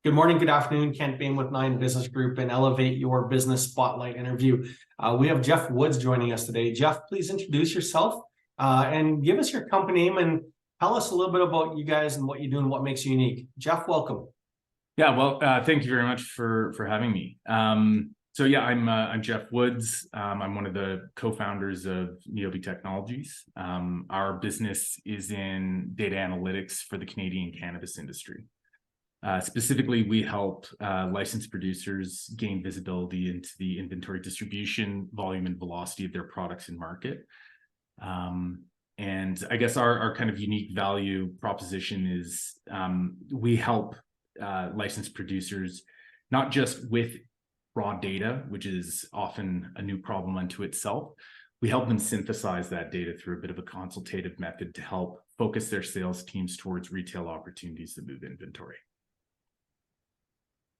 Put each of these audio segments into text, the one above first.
Good morning, good afternoon. Kent Bain with Nine Business Group and Elevate Your Business Spotlight interview. We have Jeff Woods joining us today. Jeff, please introduce yourself and give us your company name and tell us a little bit about you guys and what you do and what makes you unique. Jeff, welcome. Yeah, well, thank you very much for having me. I'm Jeff Woods. I'm one of the co-founders of Neobi Technologies. Our business is in data analytics for the Canadian cannabis industry. Specifically, we help licensed producers gain visibility into the inventory distribution, volume, and velocity of their products in market. And I guess our kind of unique value proposition is we help licensed producers not just with raw data, which is often a new problem unto itself. We help them synthesize that data through a bit of a consultative method to help focus their sales teams towards retail opportunities that move inventory.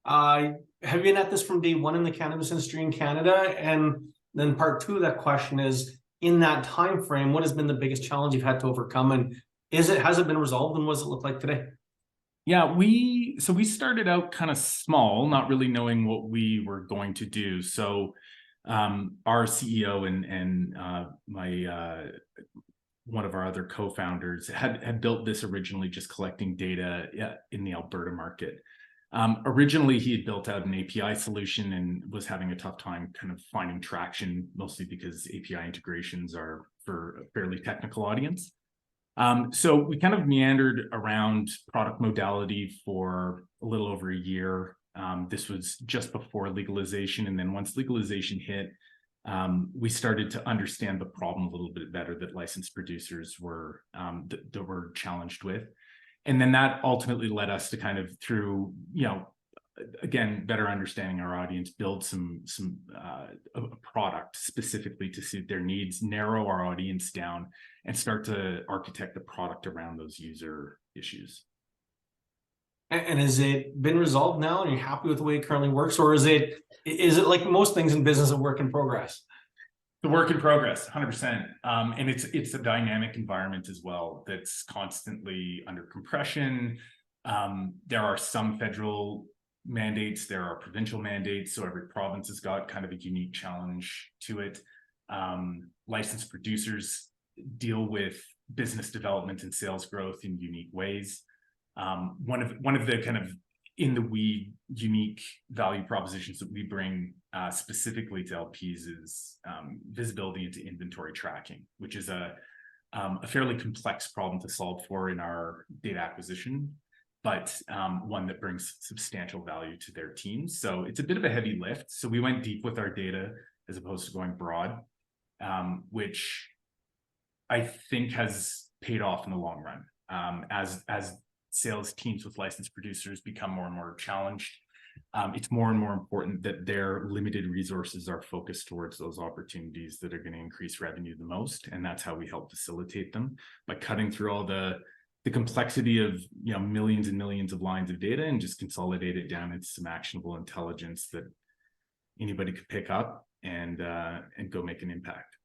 Have you been at this from day one in the cannabis industry in Canada? And then part two of that question is, in that time frame, what has been the biggest challenge you've had to overcome? And has it been resolved? And what does it look like today? Yeah, we started out kind of small, not really knowing what we were going to do. So our CEO and one of our other co-founders had built this originally just collecting data in the Alberta market. Originally, he had built out an API solution and was having a tough time kind of finding traction, mostly because API integrations are for a fairly technical audience. So we kind of meandered around product modality for a little over a year. This was just before legalization. And then once legalization hit, we started to understand the problem a little bit better that licensed producers were challenged with. And then that ultimately led us to kind of through, again, better understanding our audience, build a product specifically to suit their needs, narrow our audience down, and start to architect the product around those user issues. And has it been resolved now? And you're happy with the way it currently works? Or is it like most things in business, a work in progress? The work in progress, 100%. And it's a dynamic environment as well that's constantly under compression. There are some federal mandates, there are provincial mandates, so every province has got kind of a unique challenge to it. Licensed producers deal with business development and sales growth in unique ways. One of the kind of in the weed unique value propositions that we bring specifically to LPs is visibility into inventory tracking, which is a fairly complex problem to solve for in our data acquisition, but one that brings substantial value to their teams. So it's a bit of a heavy lift. So we went deep with our data as opposed to going broad, which I think has paid off in the long run. As sales teams with licensed producers become more and more challenged, it's more and more important that their limited resources are focused towards those opportunities that are going to increase revenue the most. And that's how we help facilitate them, by cutting through all the complexity of millions and millions of lines of data and just consolidate it down into some actionable intelligence that anybody could pick up and go make an impact.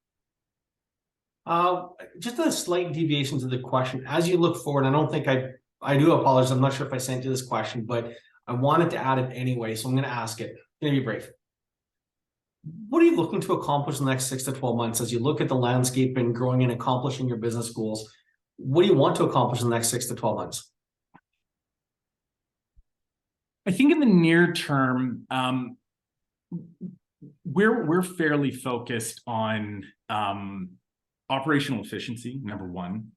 Just a slight deviation to the question. As you look forward, I don't think I do apologize. I'm not sure if I sent you this question, but I wanted to add it anyway, so I'm going to ask it. I'm going to be brave. What are you looking to accomplish in the next 6 to 12 months as you look at the landscape and growing and accomplishing your business goals? What do you want to accomplish in the next 6 to 12 months? I think in the near term, we're fairly focused on operational efficiency, number one.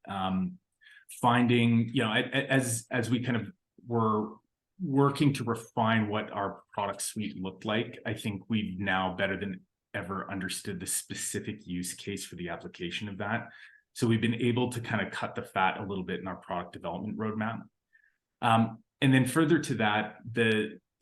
Finding, as we kind of were working to refine what our product suite looked like, I think we've now better than ever understood the specific use case for the application of that. So we've been able to kind of cut the fat a little bit in our product development roadmap. And then further to that,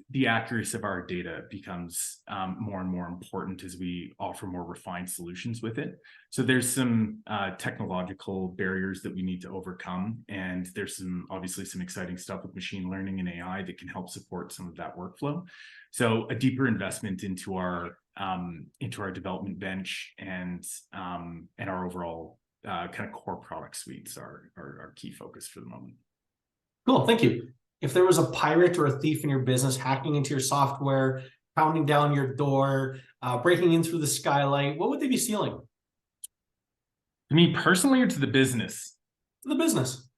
the accuracy of our data becomes more and more important as we offer more refined solutions with it. So there's some technological barriers that we need to overcome. And there's obviously some exciting stuff with machine learning and AI that can help support some of that workflow. So a deeper investment into our development bench and our overall kind of core product suites are our key focus for the moment. Cool, thank you. if there was a pirate or a thief in your business hacking into your software, pounding down your door, breaking in through the skylight, what would they be stealing? To me personally, or to the business? To the business.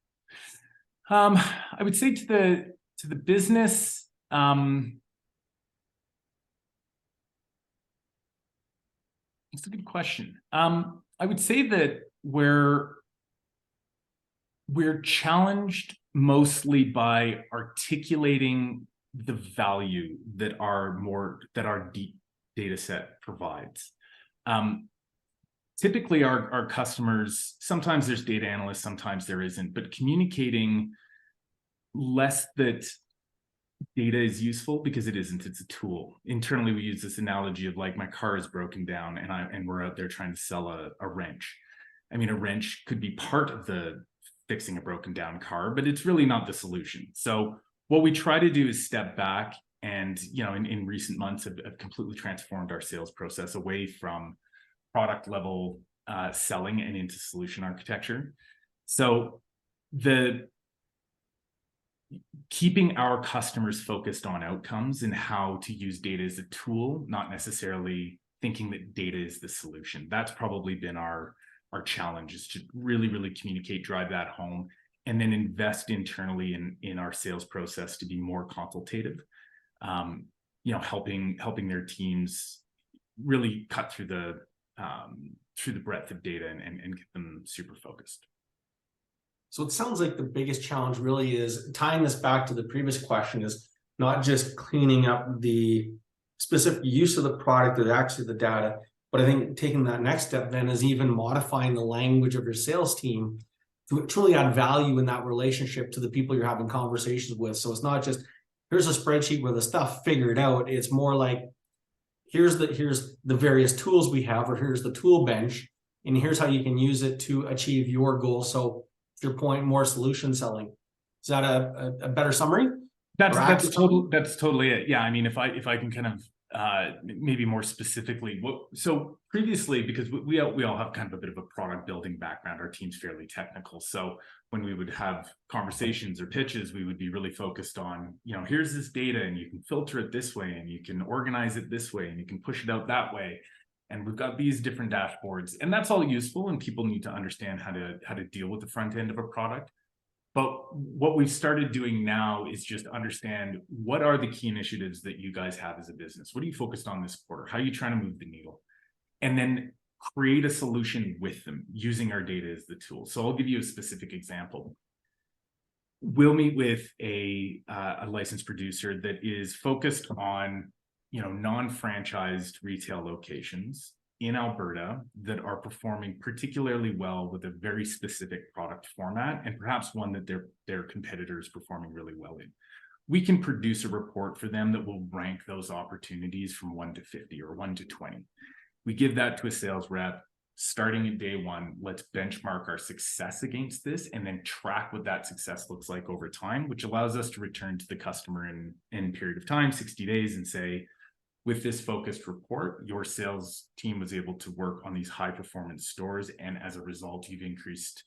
I would say to the business. It's a good question. I would say that we're challenged mostly by articulating the value that our deep data set provides. Typically our customers, sometimes there's data analysts, sometimes there isn't, but communicating less that data is useful, because it isn't, it's a tool. Internally, we use this analogy of like, my car is broken down and we're out there trying to sell a wrench. I mean, a wrench could be part of the fixing a broken down car, but it's really not the solution. So what we try to do is step back and, in recent months have completely transformed our sales process away from product level selling and into solution architecture. So keeping our customers focused on outcomes and how to use data as a tool, not necessarily thinking that data is the solution. That's probably been our challenge, is to really, really communicate, drive that home, and then invest internally in our sales process to be more consultative, helping their teams really cut through the breadth of data and get them super focused. So it sounds like the biggest challenge really is tying this back to the previous question, is not just cleaning up the specific use of the product or actually the data, but I think taking that next step then is even modifying the language of your sales team to truly add value in that relationship to the people you're having conversations with. So it's not just, here's a spreadsheet with the stuff figured out. It's more like, here's the various tools we have, or here's the tool bench, and here's how you can use it to achieve your goal. So to your point, more solution selling. Is that a better summary? That's totally it. Yeah, I mean, if I can kind of maybe more specifically, so previously, because we all have kind of a bit of a product building background, our team's fairly technical. So when we would have conversations or pitches, we would be really focused on, here's this data and you can filter it this way and you can organize it this way and you can push it out that way. And we've got these different dashboards, and that's all useful, and people need to understand how to deal with the front end of a product. But what we've started doing now is just understand, what are the key initiatives that you guys have as a business? What are you focused on this quarter? How are you trying to move the needle? And then create a solution with them using our data as the tool. So I'll give you a specific example. We'll meet with a licensed producer that is focused on non-franchised retail locations in Alberta that are performing particularly well with a very specific product format, and perhaps one that their competitors performing really well in. We can produce a report for them that will rank those opportunities from 1 to 50 or 1 to 20. We give that to a sales rep. Starting at day one, let's benchmark our success against this and then track what that success looks like over time, which allows us to return to the customer in a period of time, 60 days, and say, with this focused report, your sales team was able to work on these high performance stores, and as a result, you've increased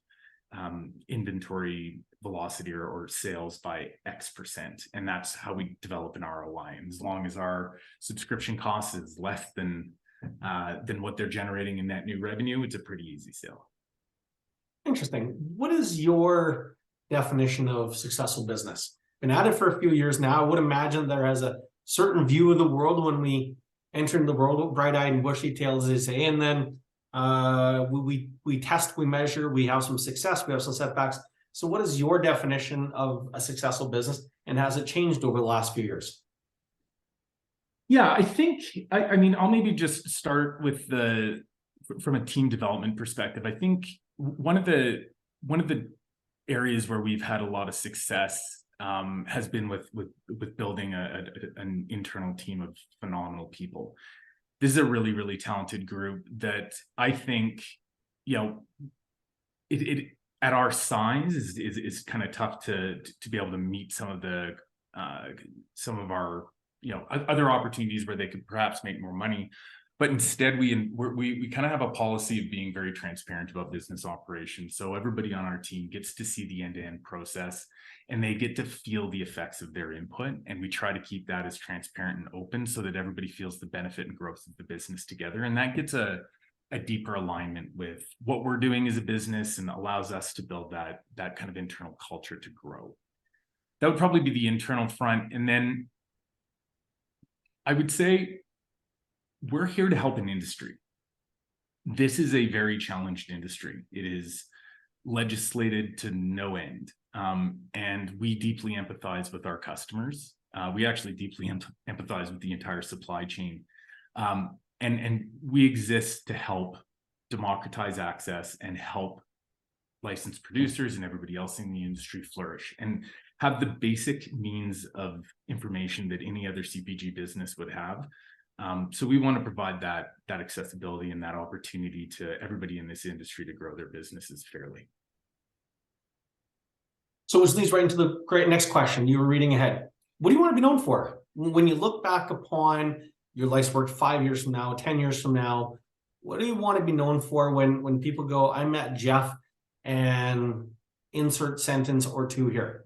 inventory velocity or sales by X%. And that's how we develop an ROI. And as long as our subscription cost is less than what they're generating in net new revenue, it's a pretty easy sale. Interesting. What is your definition of successful business? Been at it for a few years now. I would imagine there has a certain view of the world when we enter in the world, bright-eyed and bushy-tailed, as they say, and then we test, we measure, we have some success, we have some setbacks. So what is your definition of a successful business, and has it changed over the last few years? Yeah, I think, I mean, I'll maybe just start with from a team development perspective. I think one of the areas where we've had a lot of success has been with building an internal team of phenomenal people. This is a really, really talented group that I think, it at our size is kind of tough to be able to meet some of our other opportunities where they could perhaps make more money. But instead, we kind of have a policy of being very transparent about business operations. So everybody on our team gets to see the end-to-end process, and they get to feel the effects of their input. And we try to keep that as transparent and open so that everybody feels the benefit and growth of the business together. And that gets a deeper alignment with what we're doing as a business and allows us to build that kind of internal culture to grow. That would probably be the internal front. And then I would say we're here to help an industry. This is a very challenged industry. It is legislated to no end. And we deeply empathize with our customers. We actually deeply empathize with the entire supply chain. And we exist to help democratize access and help licensed producers and everybody else in the industry flourish and have the basic means of information that any other CPG business would have. So we want to provide that accessibility and that opportunity to everybody in this industry to grow their businesses fairly. So which leads right into the great next question. You were reading ahead. What do you want to be known for? When you look back upon your life's work 5 years from now, 10 years from now, what do you want to be known for when people go, I met Jeff, and insert sentence or two here?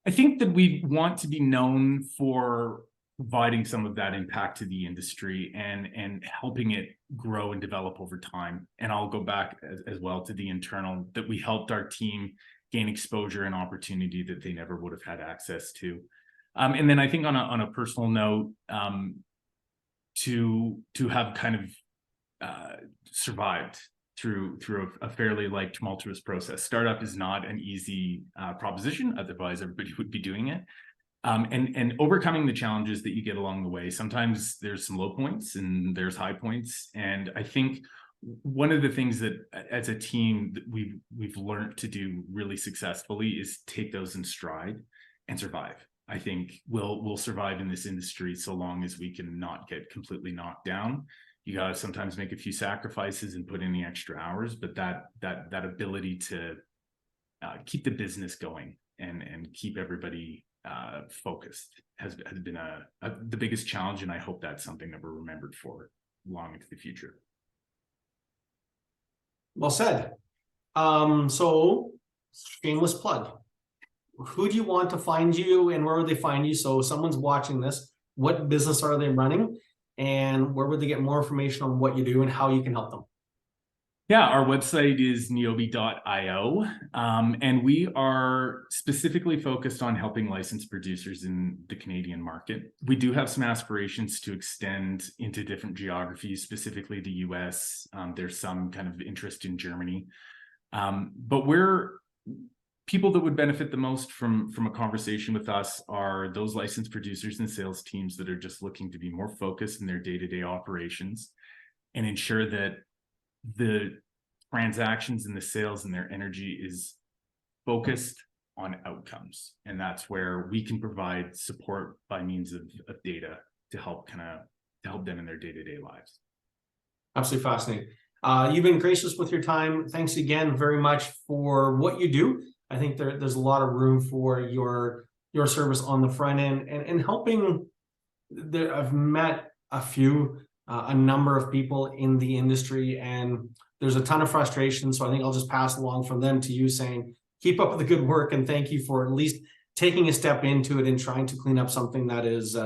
I think that we want to be known for providing some of that impact to the industry and helping it grow and develop over time. And I'll go back as well to the internal, that we helped our team gain exposure and opportunity that they never would have had access to. And then I think on a personal note, to have kind of survived through a fairly tumultuous process. Startup is not an easy proposition, otherwise everybody would be doing it. And overcoming the challenges that you get along the way. Sometimes there's some low points and there's high points. And I think one of the things that as a team that we've learned to do really successfully is take those in stride and survive. I think we'll survive in this industry so long as we can not get completely knocked down. You got to sometimes make a few sacrifices and put in the extra hours, but that ability to keep the business going and keep everybody focused has been the biggest challenge, and I hope that's something that we're remembered for long into the future. Well said. So shameless plug. Who do you want to find you, and where would they find you? So someone's watching this, what business are they running, and where would they get more information on what you do and how you can help them? Yeah, our website is neobi.io, and we are specifically focused on helping licensed producers in the Canadian market. We do have some aspirations to extend into different geographies, specifically the US. There's some kind of interest in Germany, but people that would benefit the most from a conversation with us are those licensed producers and sales teams that are just looking to be more focused in their day-to-day operations and ensure that the transactions and the sales and their energy is focused on outcomes. And that's where we can provide support by means of data to help them in their day-to-day lives. Absolutely fascinating. You've been gracious with your time. Thanks again very much for what you do. I think there's a lot of room for your service on the front end and helping. I've met a number of people in the industry, and there's a ton of frustration. So I think I'll just pass along from them to you, saying, keep up the good work, and thank you for at least taking a step into it and trying to clean up something that is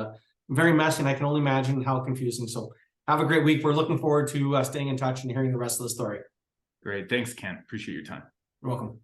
very messy, and I can only imagine how confusing. So have a great week. We're looking forward to staying in touch and hearing the rest of the story. Great. Thanks, Kent. Appreciate your time. You're welcome.